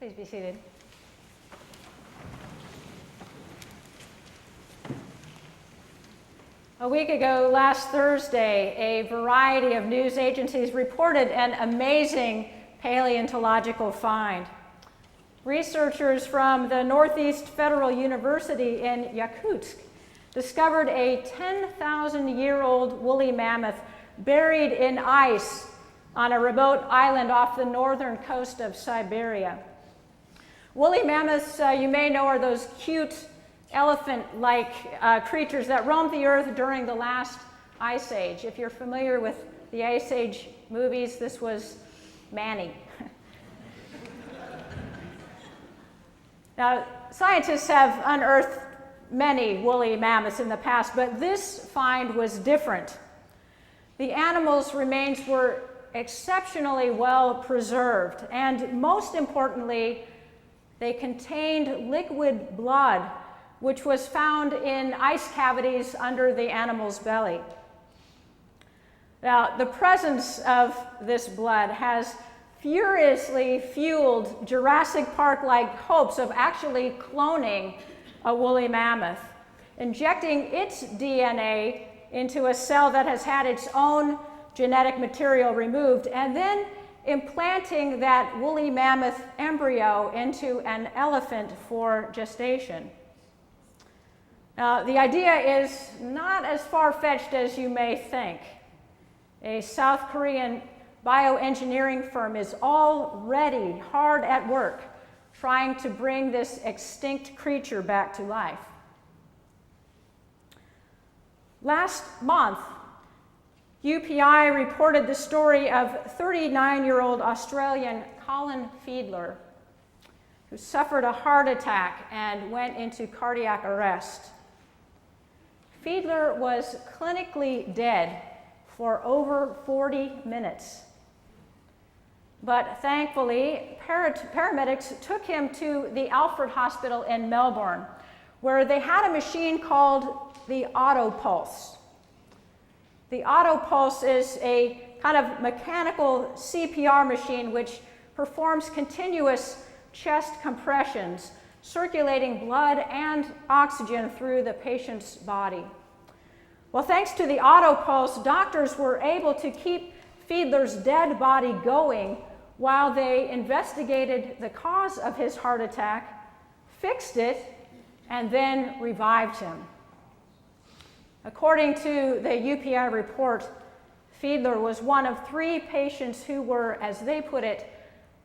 Please be seated. A week ago, last Thursday, a variety of news agencies reported an amazing paleontological find. Researchers from the Northeast Federal University in Yakutsk discovered a 10,000-year-old woolly mammoth buried in ice on a remote island off the northern coast of Siberia. Woolly mammoths, you may know, are those cute elephant-like creatures that roamed the earth during the last ice age. If you're familiar with the ice age movies, this was Manny. Now, scientists have unearthed many woolly mammoths in the past, but this find was different. The animals' remains were exceptionally well preserved, and most importantly, they contained liquid blood, which was found in ice cavities under the animal's belly. Now, the presence of this blood has furiously fueled Jurassic Park-like hopes of actually cloning a woolly mammoth, injecting its DNA into a cell that has had its own genetic material removed, and then implanting that woolly mammoth embryo into an elephant for gestation. Now, the idea is not as far-fetched as you may think. A South Korean bioengineering firm is already hard at work trying to bring this extinct creature back to life. Last month, UPI reported the story of 39-year-old Australian Colin Fiedler, who suffered a heart attack and went into cardiac arrest. Fiedler was clinically dead for over 40 minutes. But thankfully, paramedics took him to the Alfred Hospital in Melbourne, where they had a machine called the Autopulse. The Autopulse is a kind of mechanical CPR machine which performs continuous chest compressions, circulating blood and oxygen through the patient's body. Well, thanks to the Autopulse, doctors were able to keep Fiedler's dead body going while they investigated the cause of his heart attack, fixed it, and then revived him. According to the UPI report, Fiedler was one of 3 patients who were, as they put it,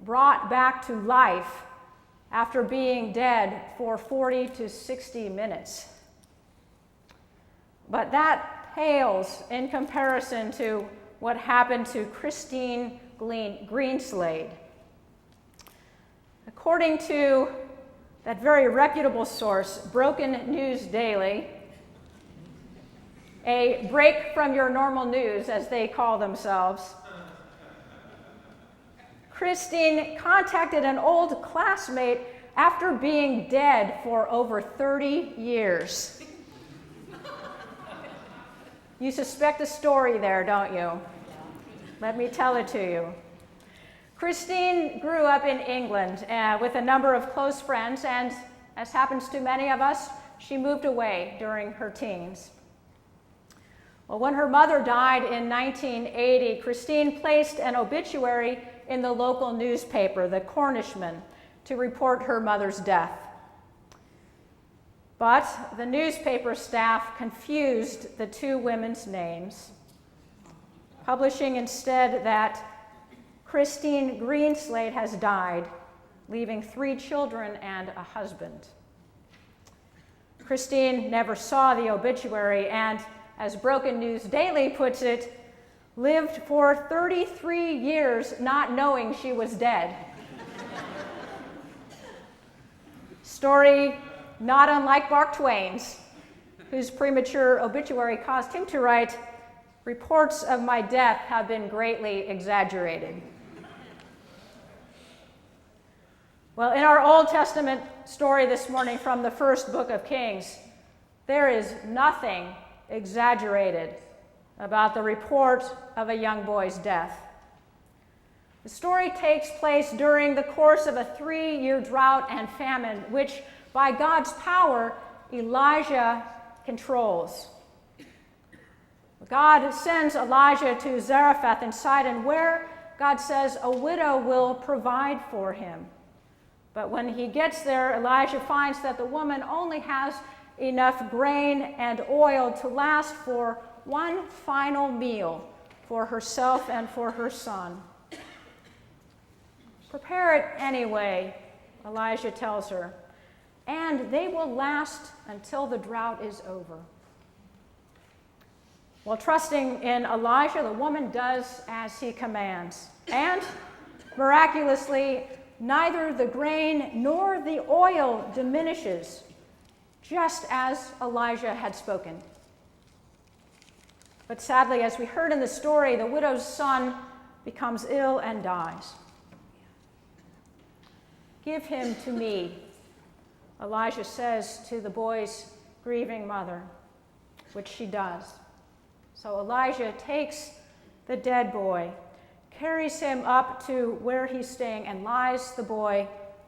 brought back to life after being dead for 40 to 60 minutes. But that pales in comparison to what happened to Christine Greenslade. According to that very reputable source, Broken News Daily, a break from your normal news, as they call themselves, Christine contacted an old classmate after being dead for over 30 years. You suspect a story there, don't you? Let me tell it to you. Christine grew up in England with a number of close friends, and as happens to many of us, she moved away during her teens. Well, when her mother died in 1980, Christine placed an obituary in the local newspaper, the Cornishman, to report her mother's death. But the newspaper staff confused the 2 women's names, publishing instead that Christine Greenslade has died, leaving 3 children and a husband. Christine never saw the obituary and, as Broken News Daily puts it, lived for 33 years not knowing she was dead. Story not unlike Mark Twain's, whose premature obituary caused him to write, "Reports of my death have been greatly exaggerated." Well, in our Old Testament story this morning from the first book of Kings, there is nothing exaggerated about the report of a young boy's death. The story takes place during the course of a 3-year drought and famine, which by God's power, Elijah controls. God sends Elijah to Zarephath in Sidon, where God says a widow will provide for him. But when he gets there, Elijah finds that the woman only has enough grain and oil to last for one final meal for herself and for her son. Prepare it anyway, Elijah tells her, and they will last until the drought is over. While trusting in Elijah, the woman does as he commands. And miraculously, neither the grain nor the oil diminishes, just as Elijah had spoken. But sadly, as we heard in the story, the widow's son becomes ill and dies. "Give him to me," Elijah says to the boy's grieving mother, which she does. So Elijah takes the dead boy, carries him up to where he's staying, and lies the boy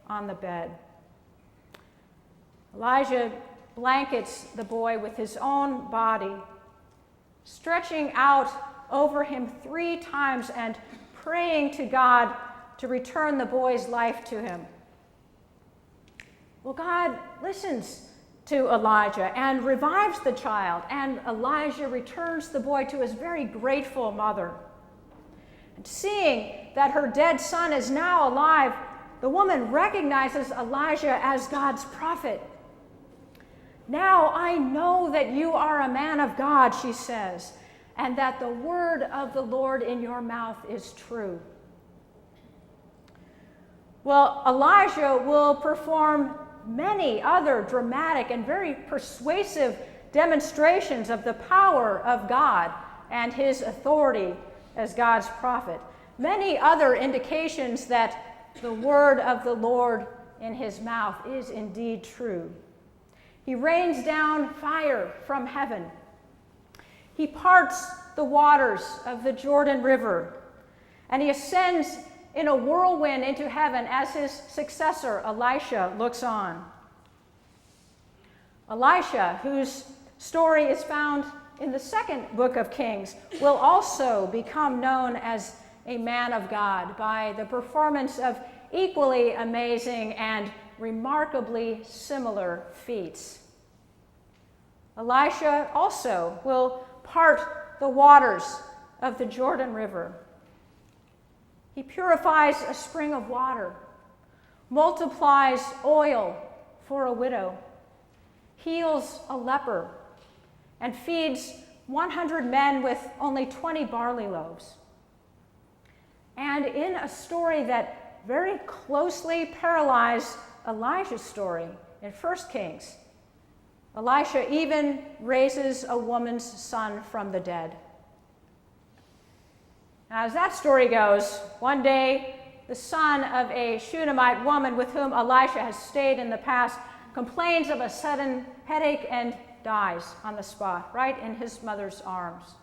on the bed. Elijah blankets the boy with his own body, stretching out over him 3 times and praying to God to return the boy's life to him. Well, God listens to Elijah and revives the child, and Elijah returns the boy to his very grateful mother. And seeing that her dead son is now alive, the woman recognizes Elijah as God's prophet. "Now I know that you are a man of God," she says, "and that the word of the Lord in your mouth is true." Well, Elijah will perform many other dramatic and very persuasive demonstrations of the power of God and his authority as God's prophet. Many other indications that the word of the Lord in his mouth is indeed true. He rains down fire from heaven. He parts the waters of the Jordan River, and he ascends in a whirlwind into heaven as his successor, Elisha, looks on. Elisha, whose story is found in the 2nd book of Kings, will also become known as a man of God by the performance of equally amazing and remarkably similar feats. Elisha also will part the waters of the Jordan River. He purifies a spring of water, multiplies oil for a widow, heals a leper, and feeds 100 men with only 20 barley loaves. And in a story that very closely parallels Elijah's story in 1 Kings, Elisha even raises a woman's son from the dead. Now, as that story goes, one day the son of a Shunammite woman with whom Elisha has stayed in the past complains of a sudden headache and dies on the spot, right in his mother's arms.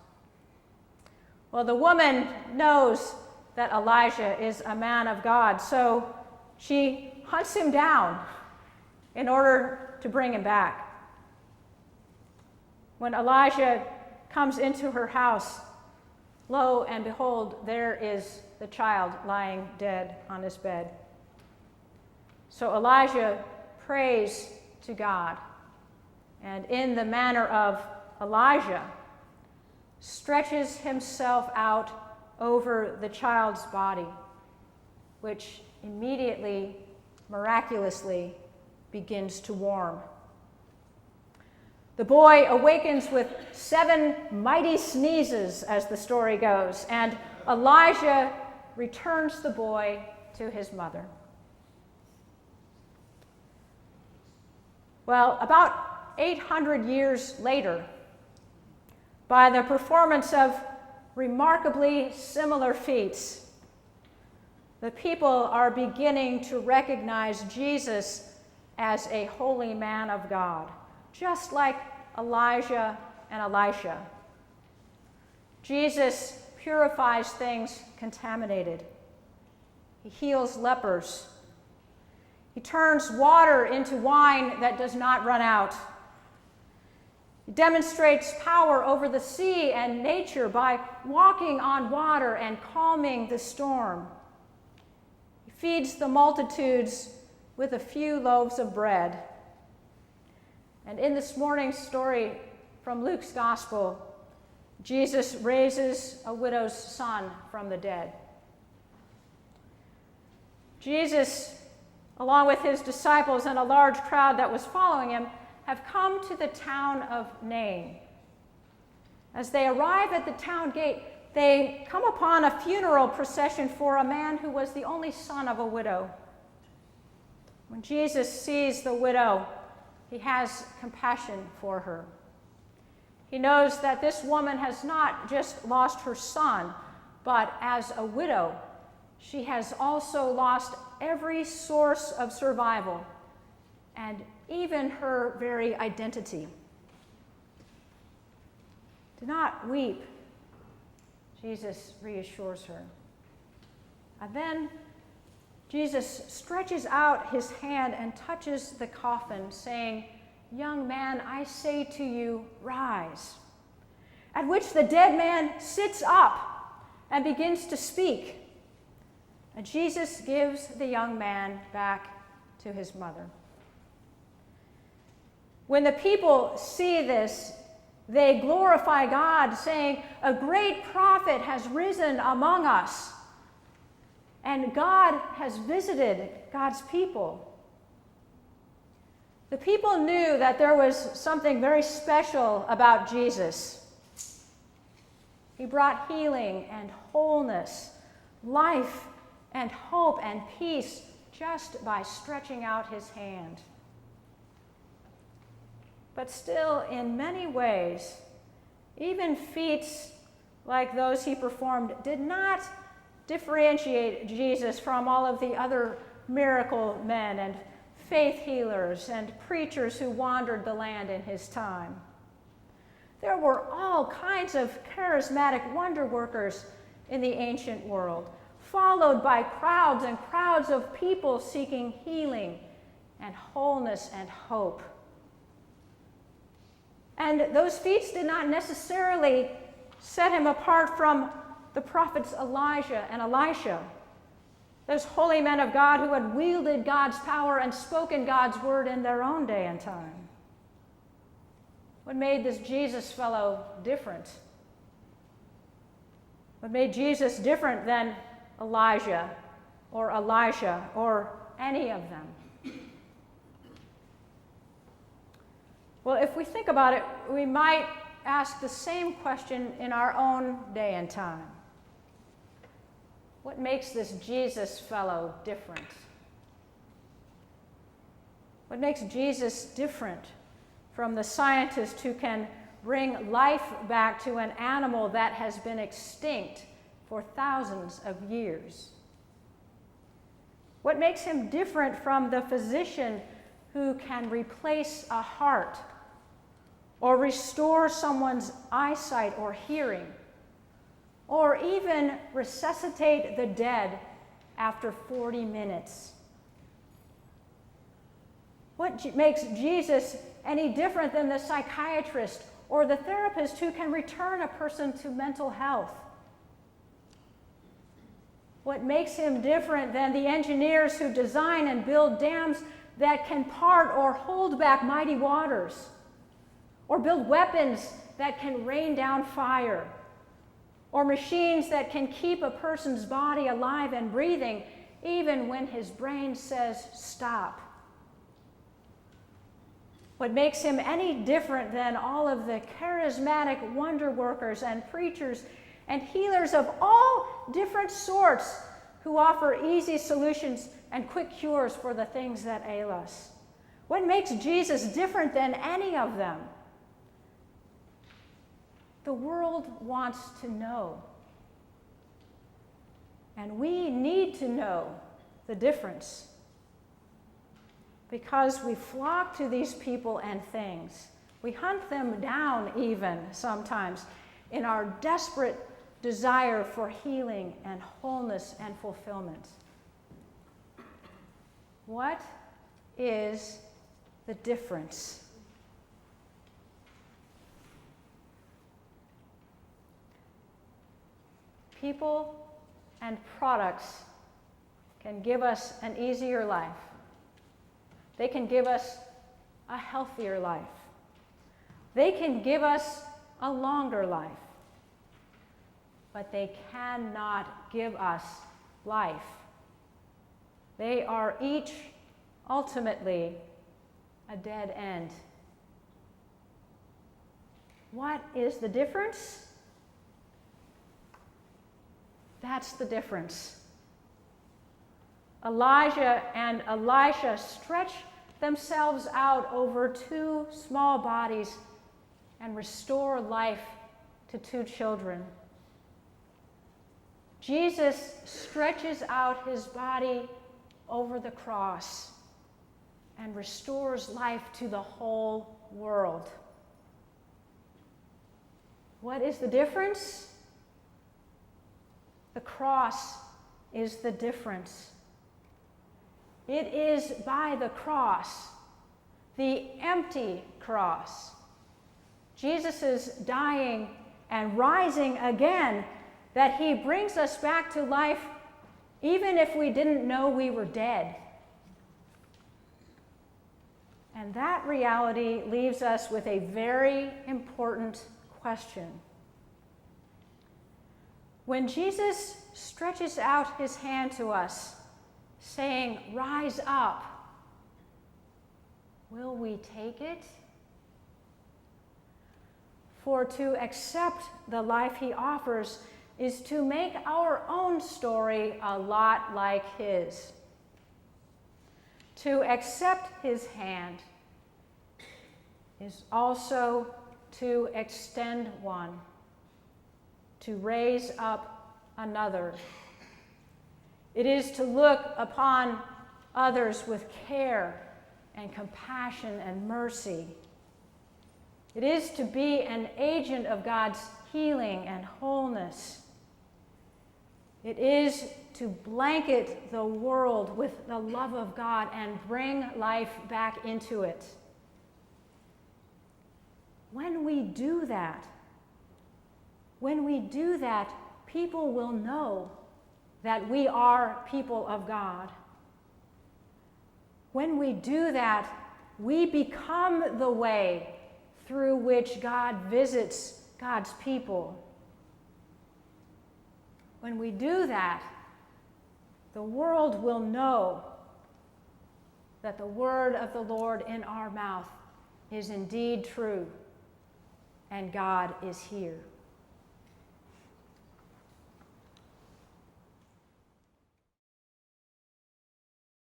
Well, the woman knows that Elijah is a man of God, so she hunts him down in order to bring him back. When Elijah comes into her house, lo and behold, there is the child lying dead on his bed. So Elijah prays to God, and in the manner of Elijah, stretches himself out over the child's body, which immediately, miraculously, begins to warm. The boy awakens with 7 mighty sneezes, as the story goes, and Elijah returns the boy to his mother. Well, about 800 years later, by the performance of remarkably similar feats, the people are beginning to recognize Jesus as a holy man of God, just like Elijah and Elisha. Jesus purifies things contaminated. He heals lepers. He turns water into wine that does not run out. He demonstrates power over the sea and nature by walking on water and calming the storm. He feeds the multitudes with a few loaves of bread. And in this morning's story from Luke's Gospel, Jesus raises a widow's son from the dead. Jesus, along with his disciples and a large crowd that was following him, have come to the town of Nain. As they arrive at the town gate, they come upon a funeral procession for a man who was the only son of a widow. When Jesus sees the widow, he has compassion for her. He knows that this woman has not just lost her son, but as a widow, she has also lost every source of survival and even her very identity. Do not weep, Jesus reassures her. And then Jesus stretches out his hand and touches the coffin, saying, "Young man, I say to you, rise." At which the dead man sits up and begins to speak. And Jesus gives the young man back to his mother. When the people see this, they glorify God, saying, "A great prophet has risen among us, and God has visited God's people." The people knew that there was something very special about Jesus. He brought healing and wholeness, life and hope and peace just by stretching out his hand. But still, in many ways, even feats like those he performed did not differentiate Jesus from all of the other miracle men and faith healers and preachers who wandered the land in his time. There were all kinds of charismatic wonder workers in the ancient world, followed by crowds and crowds of people seeking healing and wholeness and hope. And those feats did not necessarily set him apart from the prophets Elijah and Elisha, those holy men of God who had wielded God's power and spoken God's word in their own day and time. What made this Jesus fellow different? What made Jesus different than Elijah or Elisha or any of them? Well, if we think about it, we might ask the same question in our own day and time. What makes this Jesus fellow different? What makes Jesus different from the scientist who can bring life back to an animal that has been extinct for thousands of years? What makes him different from the physician who can replace a heart or restore someone's eyesight or hearing, or even resuscitate the dead after 40 minutes? What makes Jesus any different than the psychiatrist or the therapist who can return a person to mental health? What makes him different than the engineers who design and build dams that can part or hold back mighty waters, or build weapons that can rain down fire, or machines that can keep a person's body alive and breathing even when his brain says stop? What makes him any different than all of the charismatic wonder workers and preachers and healers of all different sorts who offer easy solutions and quick cures for the things that ail us? What makes Jesus different than any of them? The world wants to know. And we need to know the difference, because we flock to these people and things. We hunt them down even sometimes in our desperate desire for healing and wholeness and fulfillment. What is the difference? People and products can give us an easier life. They can give us a healthier life. They can give us a longer life. But they cannot give us life. They are each ultimately a dead end. What is the difference? That's the difference. Elijah and Elisha stretch themselves out over 2 small bodies and restore life to 2 children. Jesus stretches out his body over the cross and restores life to the whole world. What is the difference? The cross is the difference. It is by the cross, the empty cross, Jesus' dying and rising again, that he brings us back to life even if we didn't know we were dead. And that reality leaves us with a very important question. When Jesus stretches out his hand to us, saying, "Rise up," will we take it? For to accept the life he offers is to make our own story a lot like his. To accept his hand is also to extend one, to raise up another. It is to look upon others with care and compassion and mercy. It is to be an agent of God's healing and wholeness. It is to blanket the world with the love of God and bring life back into it. When we do that, people will know that we are people of God. When we do that, we become the way through which God visits God's people. When we do that, the world will know that the word of the Lord in our mouth is indeed true, and God is here.